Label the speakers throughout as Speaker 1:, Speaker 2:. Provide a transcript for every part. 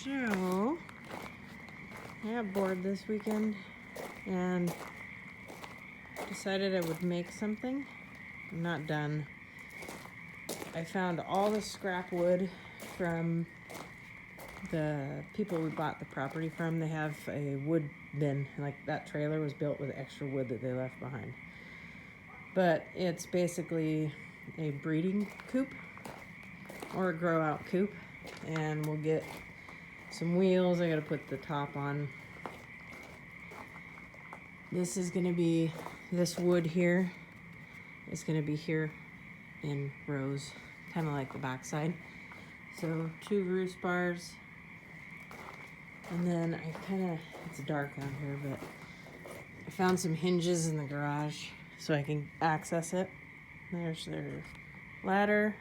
Speaker 1: So, I got bored this weekend and decided I would make something. I'm not done. I found all the scrap wood from the people we bought the property from. They have a wood bin. Like, that trailer was built with extra wood that they left behind. But it's basically a breeding coop or a grow out coop. And we'll get some wheels. I gotta put the top on. This is gonna be, this wood here is gonna be here in rows, kind of like the backside. So 2 roost bars. And then it's dark out here, but I found some hinges in the garage so I can access it. There's their ladder.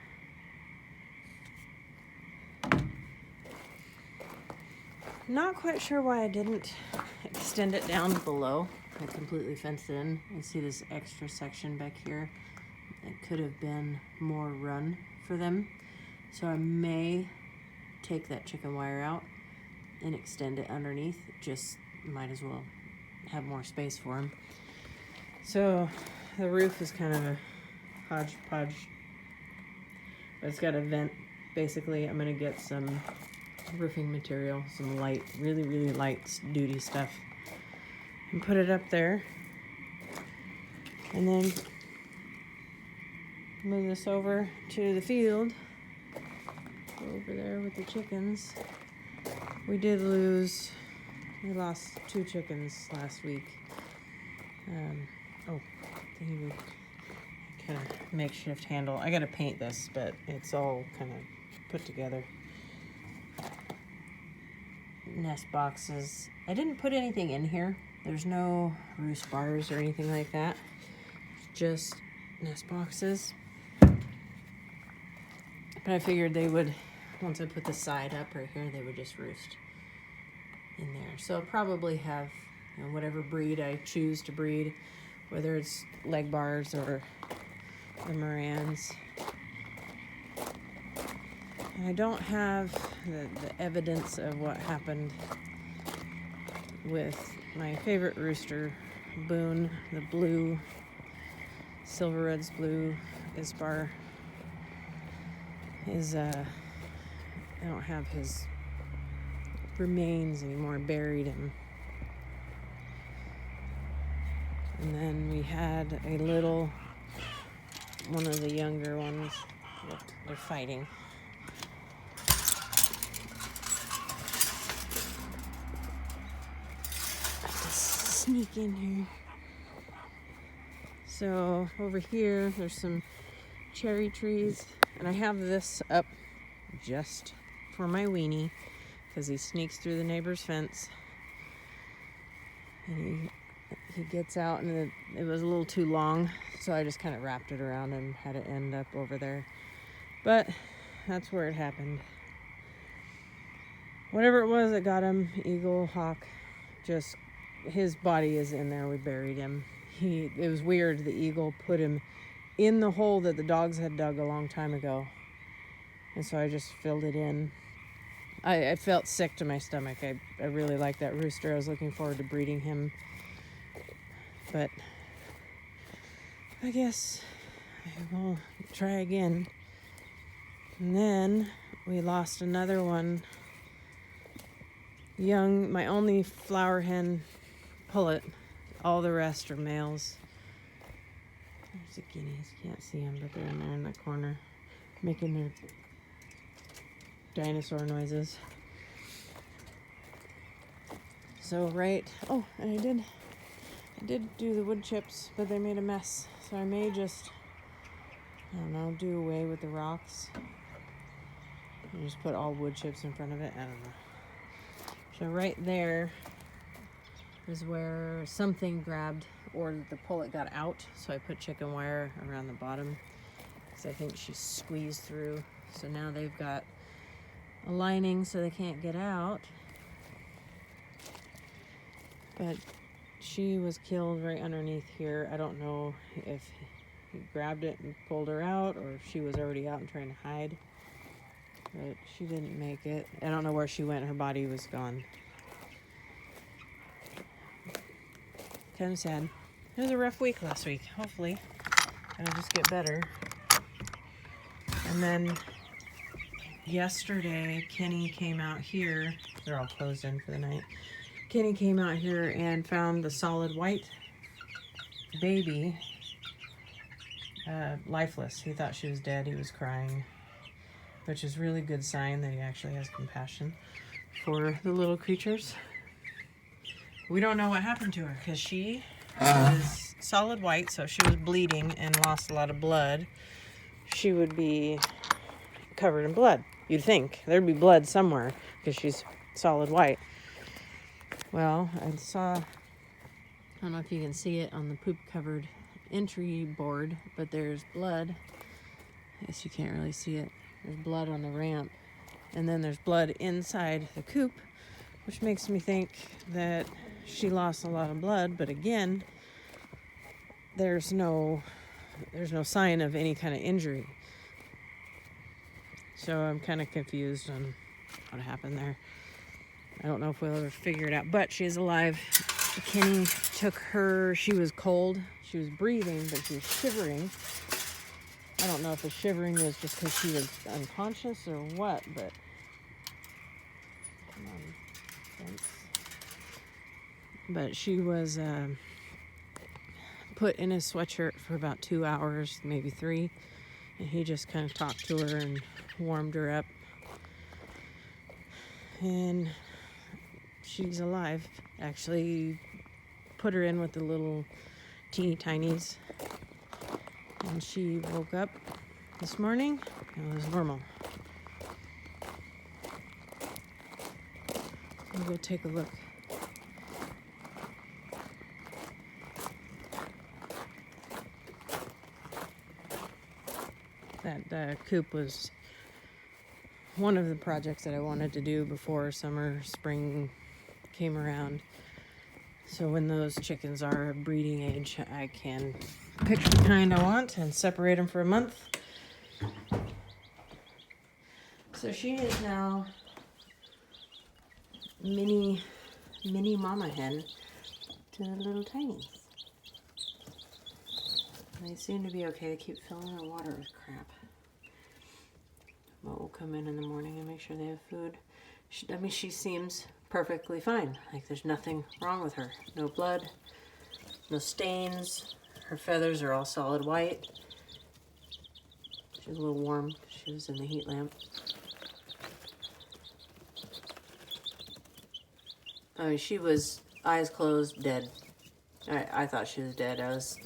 Speaker 1: Not quite sure why I didn't extend it down below. I completely fenced it in. You see this extra section back here. It could have been more run for them. So I may take that chicken wire out and extend it underneath. Just might as well have more space for them. So the roof is kind of a hodgepodge, but it's got a vent. Basically, I'm gonna get some roofing material, some light, really light duty stuff, and put it up there, and then move this over to the field over there with the chickens. We lost 2 chickens last week. Kind of makeshift handle. I gotta paint this, but it's all kind of put together. Nest boxes. I didn't put anything in here. There's no roost bars or anything like that. Just nest boxes. But I figured they would, once I put the side up right here, they would just roost in there. So I'll probably have, whatever breed I choose to breed, whether it's leg bars or the Morans. And I don't have the evidence of what happened with my favorite rooster, Boone, the blue, Silver Red's blue Isbar. I don't have his remains anymore, buried him. And then we had one of the younger ones. They're fighting. Sneak in here. So over here, there's some cherry trees, and I have this up just for my weenie because he sneaks through the neighbor's fence, and he gets out, and it was a little too long, so I just kind of wrapped it around and had it end up over there. But that's where it happened. Whatever it was that got him, eagle, hawk, just his body is in there. We buried him. It was weird. The eagle put him in the hole that the dogs had dug a long time ago, and so I just filled it in. I felt sick to my stomach. I really liked that rooster. I was looking forward to breeding him, but I guess I will try again. And then we lost another one, young, my only flower hen pullet. All the rest are males. There's the guineas. Can't see them, but they're in there in the corner making their dinosaur noises. So and I did do the wood chips, but they made a mess. So I may just, do away with the rocks and just put all wood chips in front of it. I don't know. So right there is where something grabbed, or the pullet got out. So I put chicken wire around the bottom because I think she squeezed through. So now they've got a lining so they can't get out. But she was killed right underneath here. I don't know if he grabbed it and pulled her out, or if she was already out and trying to hide. but she didn't make it. I don't know where she went. Her body was gone. Kind of sad. It was a rough week last week. Hopefully it'll just get better. And then yesterday, Kenny came out here. They're all closed in for the night. Kenny came out here and found the solid white baby lifeless. He thought she was dead. He was crying, which is really good sign that he actually has compassion for the little creatures. We don't know what happened to her because she was solid white, so if she was bleeding and lost a lot of blood, she would be covered in blood. You'd think there'd be blood somewhere because she's solid white. Well, I don't know if you can see it on the poop covered entry board, but there's blood. I guess you can't really see it. There's blood on the ramp, and then there's blood inside the coop, which makes me think that she lost a lot of blood. But again, there's no sign of any kind of injury, so I'm kind of confused on what happened there. I don't know if we'll ever figure it out, but she's alive. Kenny took her. She was cold. She was breathing, but she was shivering. I don't know if the shivering was just because she was unconscious or what, but come on, thanks. But she was put in a sweatshirt for about 2 hours, maybe 3, and he just kind of talked to her and warmed her up, and she's alive. Actually put her in with the little teeny tinies, and she woke up this morning and was normal. We'll go take a look. That coop was one of the projects that I wanted to do before spring came around. So when those chickens are breeding age, I can pick the kind I want and separate them for a month. So she is now mini mama hen to the little tinies. They seem to be okay. They keep filling their water with crap. But we'll come in the morning and make sure they have food. She seems perfectly fine. Like there's nothing wrong with her. No blood, no stains. Her feathers are all solid white. She's a little warm. She was in the heat lamp. I mean, she was eyes closed, dead. I thought she was dead. I was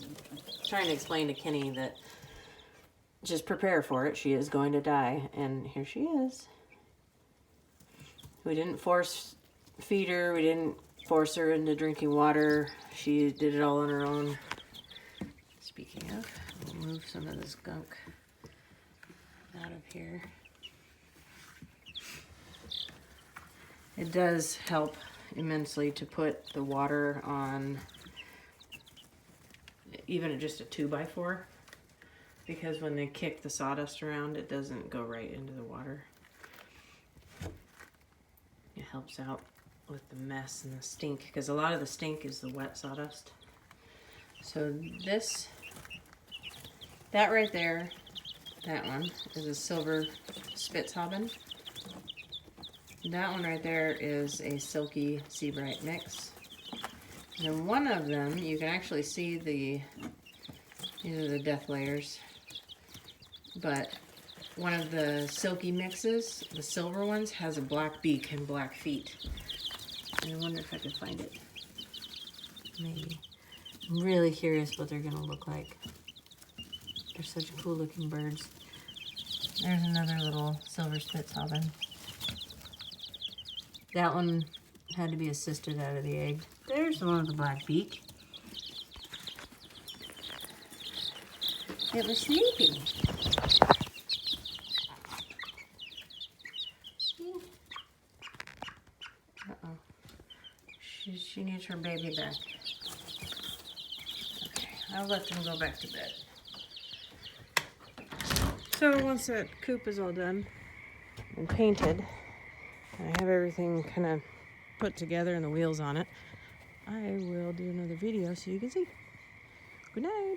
Speaker 1: trying to explain to Kenny that just prepare for it. She is going to die. And here she is. We didn't force feed her. We didn't force her into drinking water. She did it all on her own. Speaking of, we'll move some of this gunk out of here. It does help immensely to put the water on even just a 2x4, because when they kick the sawdust around, it doesn't go right into the water. It helps out with the mess and the stink, because a lot of the stink is the wet sawdust. So that right there, that one is a silver Spitzhauben. That one right there is a silky Seabright mix. And then one of them, you can actually see these are the death layers, but one of the silky mixes, the silver ones, has a black beak and black feet. And I wonder if I could find it. Maybe. I'm really curious what they're gonna look like. They're such cool looking birds. There's another little silver Spitzhauben. That one had to be a sister out of the egg. There's the one with the black beak. It was sleeping. Uh-oh. She needs her baby back. Okay, I'll let them go back to bed. So once that coop is all done, and painted, and I have everything kind of put together and the wheels on it, I will do another video so you can see. Good night.